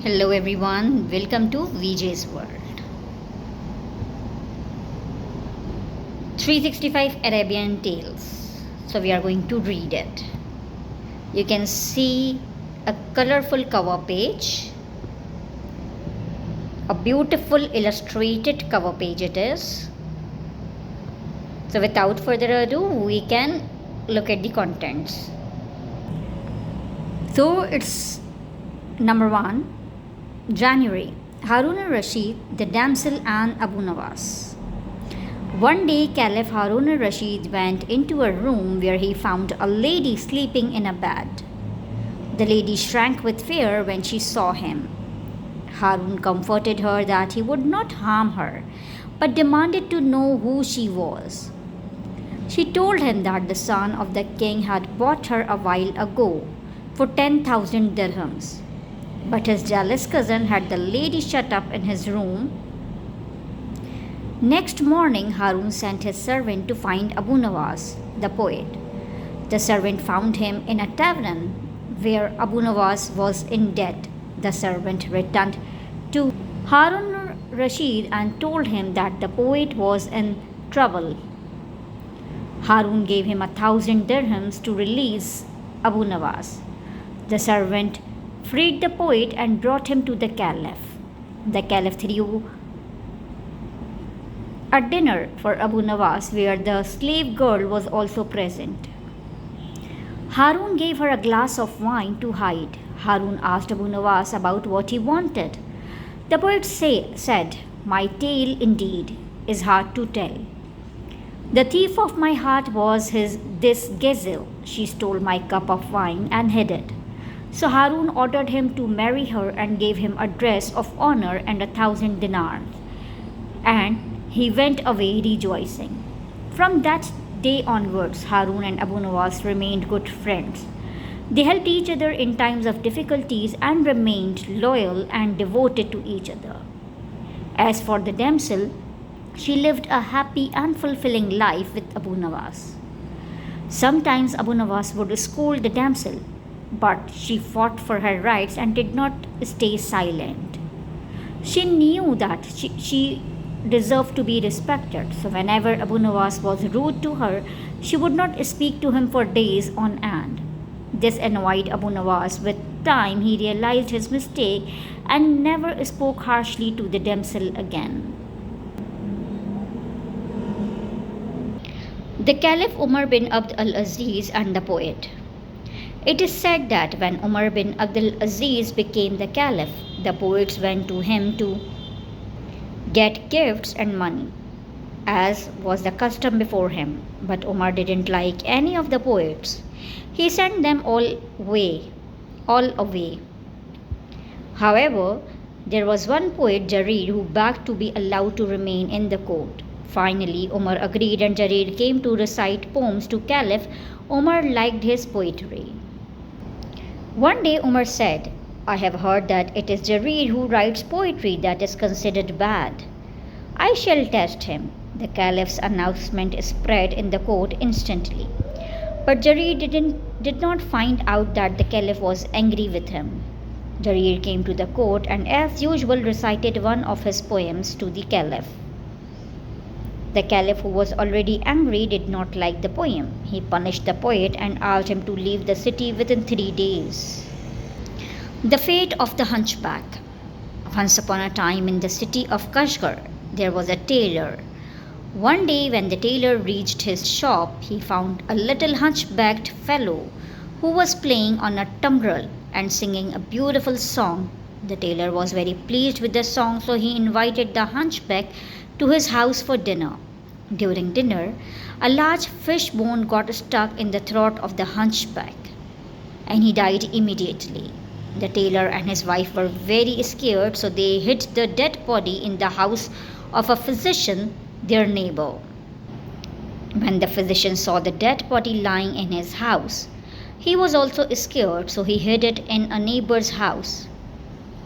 Hello everyone, welcome to VJ's World. 365 Arabian Tales. So we are going to read it. You can see a colorful cover page. A beautiful illustrated cover page it is. So without further ado, we can look at the contents. So it's number 1. January. Harun al-Rashid, the damsel and Abu Nawas. One day, Caliph Harun al-Rashid went into a room where he found a lady sleeping in a bed. The lady shrank with fear when she saw him. Harun comforted her that he would not harm her, but demanded to know who she was. She told him that the son of the king had bought her a while ago for 10,000 dirhams. But his jealous cousin had the lady shut up in his room. Next morning, Harun sent his servant to find Abu Nawas, the poet. The servant found him in a tavern where Abu Nawas was in debt. The servant returned to Harun Rashid and told him that the poet was in trouble. Harun gave him 1,000 dirhams to release Abu Nawas. The servant freed the poet and brought him to the Caliph. The Caliph threw a dinner for Abu Nawas where the slave girl was also present. Harun gave her a glass of wine to hide. Harun asked Abu Nawas about what he wanted. The poet said, "My tale indeed is hard to tell. The thief of my heart was this gazelle. She stole my cup of wine and hid it. So Harun ordered him to marry her and gave him a dress of honor and 1,000 dinars. And he went away rejoicing." From that day onwards, Harun and Abu Nawas remained good friends. They helped each other in times of difficulties and remained loyal and devoted to each other. As for the damsel, she lived a happy and fulfilling life with Abu Nawas. Sometimes Abu Nawas would scold the damsel, but she fought for her rights and did not stay silent. She knew that she deserved to be respected, so whenever Abu Nawas was rude to her, she would not speak to him for days on end. This annoyed Abu Nawas. With time, he realized his mistake and never spoke harshly to the damsel again. The Caliph Umar bin Abd al-Aziz and the poet. It is said that when Umar bin Abdul Aziz became the caliph, the poets went to him to get gifts and money, as was the custom before him. But Umar didn't like any of the poets. He sent them all away. However, there was one poet, Jarir, who begged to be allowed to remain in the court. Finally, Umar agreed and Jarir came to recite poems to Caliph. Umar liked his poetry. One day Umar said, "I have heard that it is Jarir who writes poetry that is considered bad. I shall test him." The Caliph's announcement spread in the court instantly. But Jarir did not find out that the Caliph was angry with him. Jarir came to the court and as usual recited one of his poems to the Caliph. The Caliph, who was already angry, did not like the poem. He punished the poet and asked him to leave the city within 3 days. The fate of the hunchback. Once upon a time in the city of Kashgar, there was a tailor. One day when the tailor reached his shop, he found a little hunchbacked fellow who was playing on a tumbrel and singing a beautiful song. The tailor was very pleased with the song, so he invited the hunchback to his house for dinner. During dinner, a large fish bone got stuck in the throat of the hunchback, and he died immediately. The tailor and his wife were very scared, so they hid the dead body in the house of a physician, their neighbor. When the physician saw the dead body lying in his house, he was also scared, so he hid it in a neighbor's house,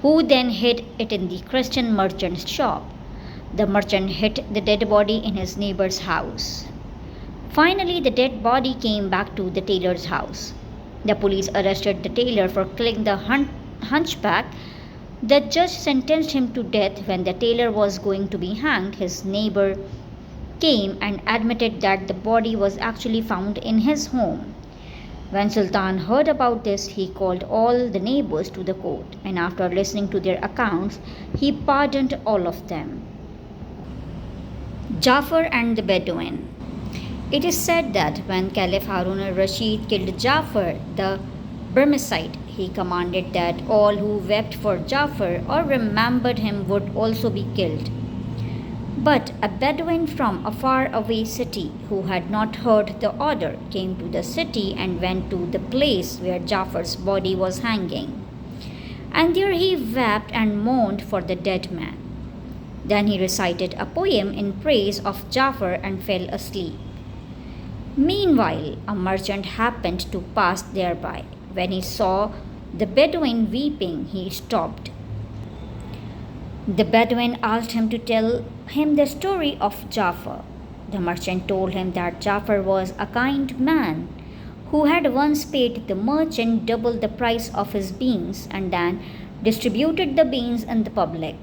who then hid it in the Christian merchant's shop. The merchant hid the dead body in his neighbor's house. Finally, the dead body came back to the tailor's house. The police arrested the tailor for killing the hunchback The judge sentenced him to death. When the tailor was going to be hanged, his neighbor came and admitted that the body was actually found in his home. When Sultan heard about this, he called all the neighbors to the court, and after listening to their accounts, he pardoned all of them. Jafar and the Bedouin. It is said that when Caliph Harun al-Rashid killed Jafar, the Barmecide, he commanded that all who wept for Jafar or remembered him would also be killed. But a Bedouin from a far-away city who had not heard the order came to the city and went to the place where Jafar's body was hanging. And there he wept and mourned for the dead man. Then he recited a poem in praise of Jafar and fell asleep. Meanwhile, a merchant happened to pass thereby. When he saw the Bedouin weeping, he stopped. The Bedouin asked him to tell him the story of Jafar. The merchant told him that Jafar was a kind man who had once paid the merchant double the price of his beans and then distributed the beans in the public.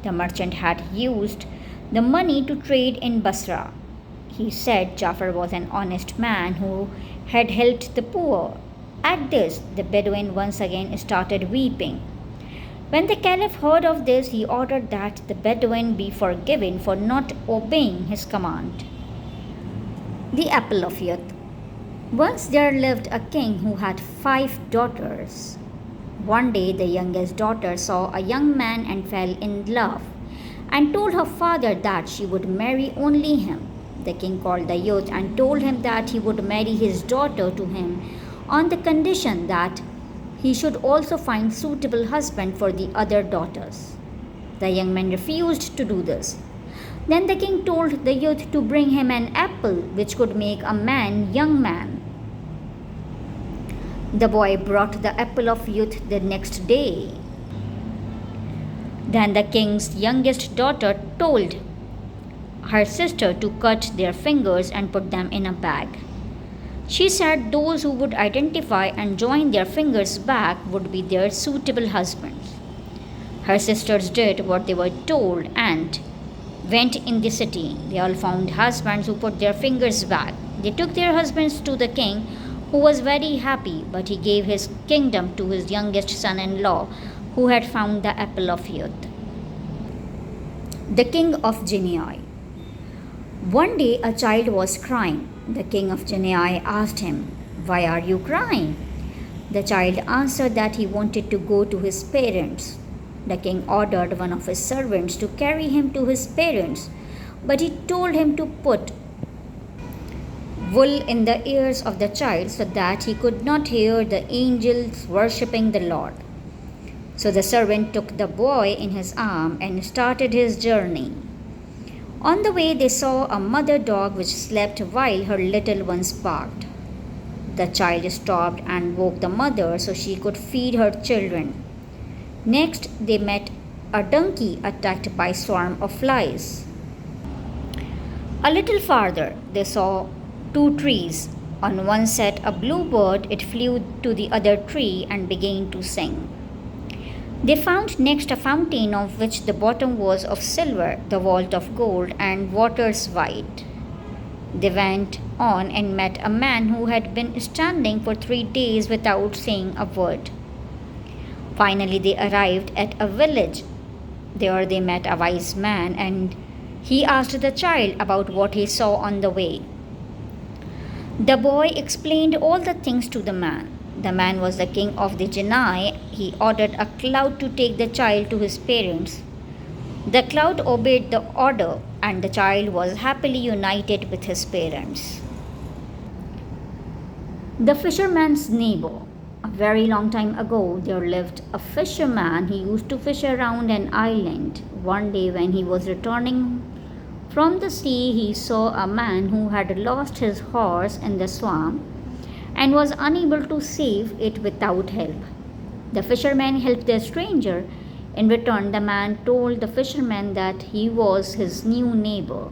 The merchant had used the money to trade in Basra. He said Jafar was an honest man who had helped the poor. At this, the Bedouin once again started weeping. When the Caliph heard of this, he ordered that the Bedouin be forgiven for not obeying his command. The Apple of Youth. Once there lived a king who had 5 daughters. One day the youngest daughter saw a young man and fell in love and told her father that she would marry only him. The king called the youth and told him that he would marry his daughter to him on the condition that he should also find suitable husband for the other daughters. The young man refused to do this. Then the king told the youth to bring him an apple which could make a man young man. The boy brought the apple of youth the next day. Then the king's youngest daughter told her sister to cut their fingers and put them in a bag. She said those who would identify and join their fingers back would be their suitable husbands. Her sisters did what they were told and went in the city. They all found husbands who put their fingers back. They took their husbands to the king, who was very happy, but he gave his kingdom to his youngest son-in-law, who had found the apple of youth. The king of Genii. One day a child was crying. The king of Genii asked him, "Why are you crying?" The child answered that he wanted to go to his parents. The king ordered one of his servants to carry him to his parents, but he told him to put wool in the ears of the child so that he could not hear the angels worshipping the Lord. So the servant took the boy in his arm and started his journey. On the way, they saw a mother dog which slept while her little ones barked. The child stopped and woke the mother so she could feed her children. Next, they met a donkey attacked by a swarm of flies. A little farther, they saw 2 trees. On one sat a bluebird. It flew to the other tree and began to sing. They found next a fountain of which the bottom was of silver, the vault of gold, and waters white. They went on and met a man who had been standing for 3 days without saying a word. Finally, they arrived at a village. There they met a wise man, and he asked the child about what he saw on the way. The boy explained all the things to the man. The man was the king of the Genii. He ordered a cloud to take the child to his parents. The cloud obeyed the order, and the child was happily united with his parents. The fisherman's neighbor. A very long time ago, there lived a fisherman. He used to fish around an island. One day, when he was returning from the sea, he saw a man who had lost his horse in the swamp and was unable to save it without help. The fisherman helped the stranger. In return, the man told the fisherman that he was his new neighbor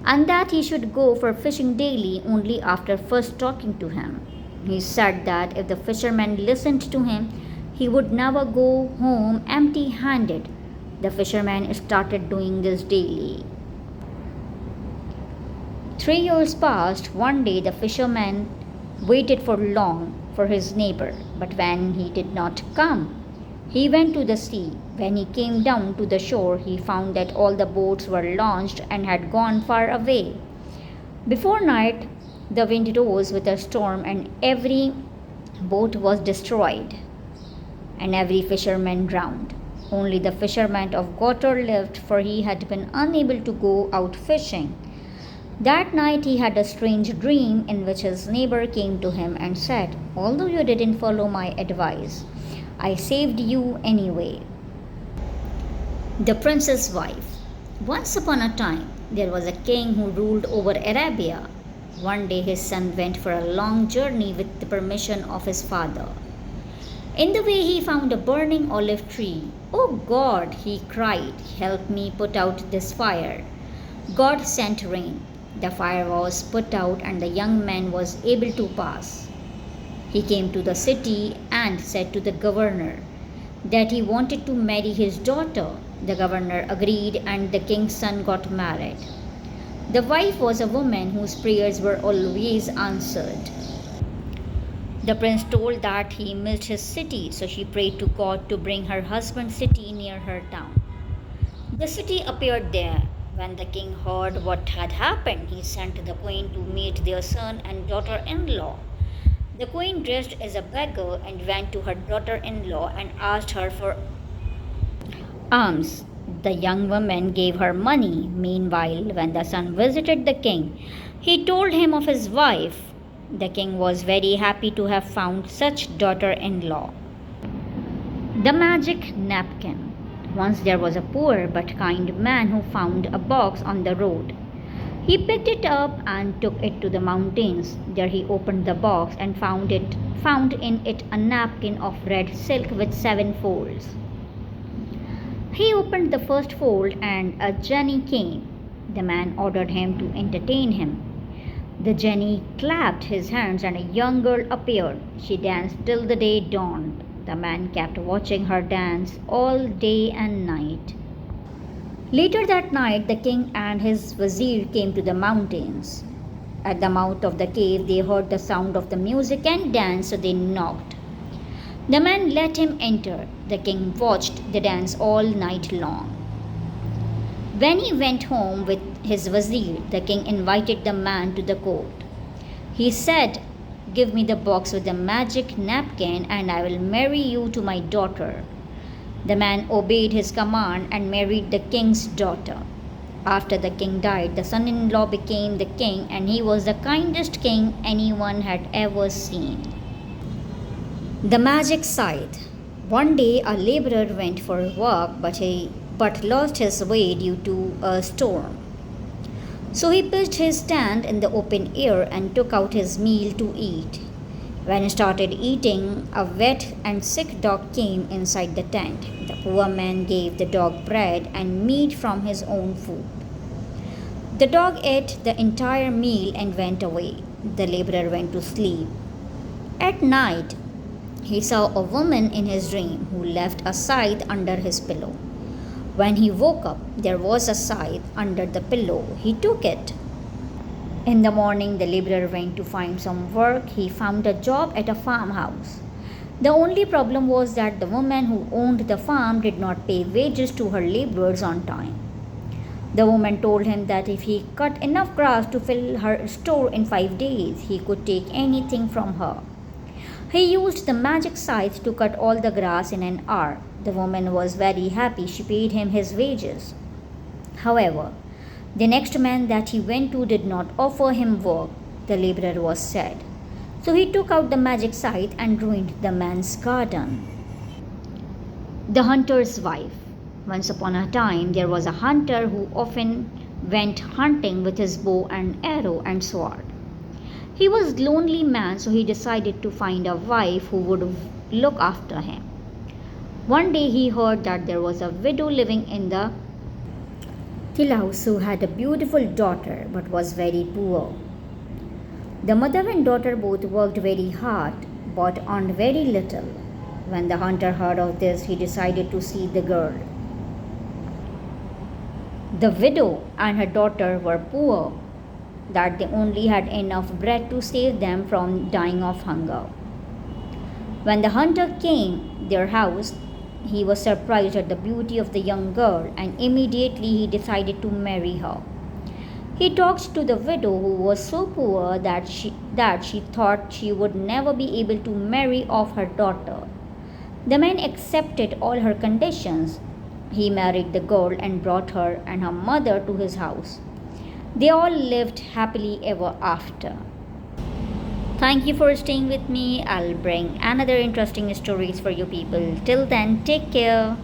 and that he should go for fishing daily only after first talking to him. He said that if the fisherman listened to him, he would never go home empty handed. The fisherman started doing this daily. 3 years passed. One day the fisherman waited for long for his neighbor, but when he did not come, he went to the sea. When he came down to the shore, he found that all the boats were launched and had gone far away. Before night, the wind rose with a storm, and every boat was destroyed, and every fisherman drowned. Only the fisherman of Gotor lived, for he had been unable to go out fishing. That night he had a strange dream in which his neighbor came to him and said, "Although you didn't follow my advice, I saved you anyway." The Prince's Wife. Once upon a time, there was a king who ruled over Arabia. One day his son went for a long journey with the permission of his father. In the way he found a burning olive tree. "Oh God," he cried, "help me put out this fire." God sent rain. The fire was put out and the young man was able to pass. He came to the city and said to the governor that he wanted to marry his daughter. The governor agreed and the king's son got married. The wife was a woman whose prayers were always answered. The prince told that he missed his city, so she prayed to God to bring her husband's city near her town. The city appeared there. When the king heard what had happened, he sent the queen to meet their son and daughter-in-law. The queen dressed as a beggar and went to her daughter-in-law and asked her for alms. The young woman gave her money. Meanwhile, when the son visited the king, he told him of his wife. The king was very happy to have found such daughter-in-law. The magic napkin. Once there was a poor but kind man who found a box on the road. He picked it up and took it to the mountains. There he opened the box and found in it a napkin of red silk with 7 folds. He opened the first fold and a genie came. The man ordered him to entertain him. The genie clapped his hands and a young girl appeared. She danced till the day dawned. The man kept watching her dance all day and night. Later that night, the king and his vizier came to the mountains. At the mouth of the cave, they heard the sound of the music and dance, so they knocked. The man let him enter. The king watched the dance all night long. When he went home with his vizier, the king invited the man to the court. He said, "Give me the box with the magic napkin and I will marry you to my daughter." The man obeyed his command and married the king's daughter. After the king died, the son-in-law became the king, and he was the kindest king anyone had ever seen. The magic scythe. One day a laborer went for work but lost his way due to a storm. So he pitched his tent in the open air and took out his meal to eat. When he started eating, a wet and sick dog came inside the tent. The poor man gave the dog bread and meat from his own food. The dog ate the entire meal and went away. The laborer went to sleep. At night, he saw a woman in his dream who left a scythe under his pillow. When he woke up, there was a scythe under the pillow. He took it. In the morning, the laborer went to find some work. He found a job at a farmhouse. The only problem was that the woman who owned the farm did not pay wages to her laborers on time. The woman told him that if he cut enough grass to fill her store in 5 days, he could take anything from her. He used the magic scythe to cut all the grass in an hour. The woman was very happy. She paid him his wages. However, the next man that he went to did not offer him work. The laborer was sad. So he took out the magic scythe and ruined the man's garden. The hunter's wife. Once upon a time, there was a hunter who often went hunting with his bow and arrow and sword. He was a lonely man, so he decided to find a wife who would look after him. One day he heard that there was a widow living in the house who had a beautiful daughter but was very poor. The mother and daughter both worked very hard but earned very little. When the hunter heard of this, he decided to see the girl. The widow and her daughter were poor, that they only had enough bread to save them from dying of hunger. When the hunter came their house, he was surprised at the beauty of the young girl, and immediately he decided to marry her. He talked to the widow, who was so poor that she thought she would never be able to marry off her daughter. The man accepted all her conditions. He married the girl and brought her and her mother to his house. They all lived happily ever after. Thank you for staying with me. I'll bring another interesting stories for you people. Till then, take care.